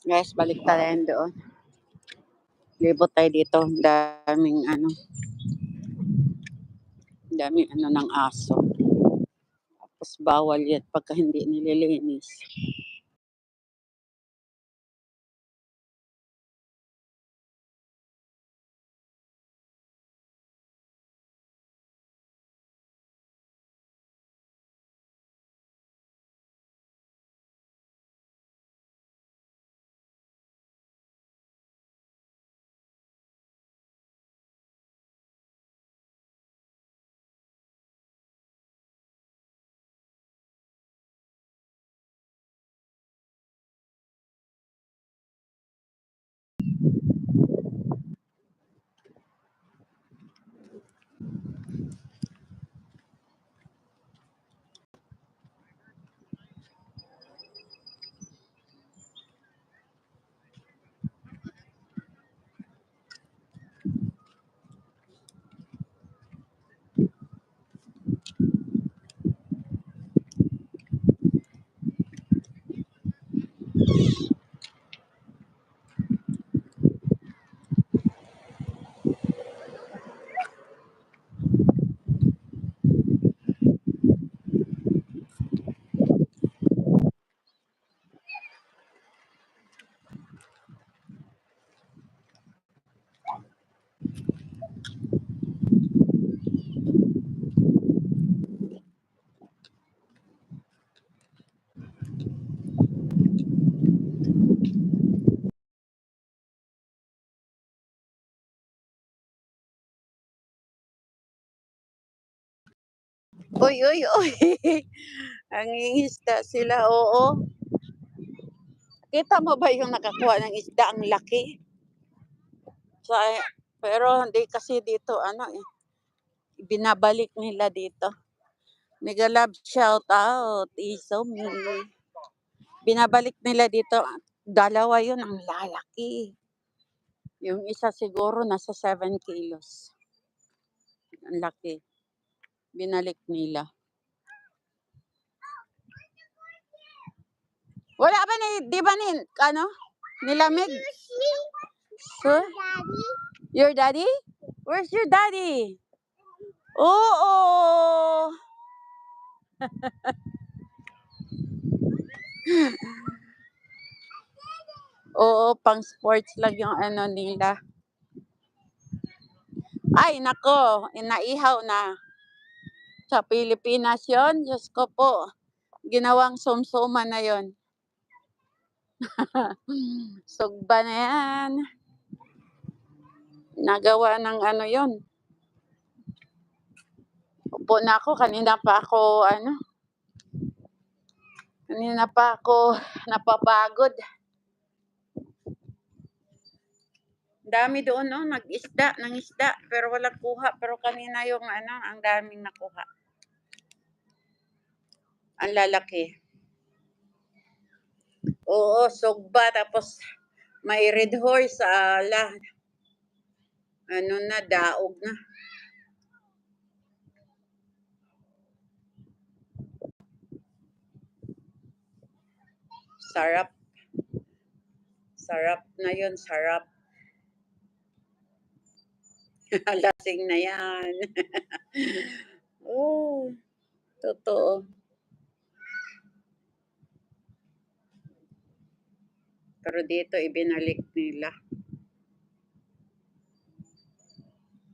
Guys, balik tayo doon. Libot tayo dito. Daming ano ng aso. Tapos bawal yan pagka hindi nililinis. Uy, uy, uy. Nangingisda sila, oo. Kita mo ba yung nakakuha ng isda? Ang laki. Sa, pero hindi kasi dito, binabalik nila dito. Mega love shout out, Isom. Binabalik nila dito. Dalawa yun, ang lalaki. Yung isa siguro nasa 7 kilos. Ang laki. Binalik nila. Wala ba di ba nilamig? Sure? Your daddy? Where's your daddy? Oo. Oo, pang sports lang yung nila. Ay, nako, inaihaw na. Sa Pilipinas yon, Diyos ko po. Ginawang sumsuma na yon. Sugba na yan. Nagawa ng yon. Upo na ako, kanina pa ako napapagod. Dami doon, no? Nang isda, pero walang kuha. Pero kanina yung ang daming nakuha. Ang lalaki. Oo, sugba. Tapos may red horse. Daog na. Sarap. Sarap na yun, sarap. Lasing na yan. Oh, totoo. Pero dito ibinalik nila.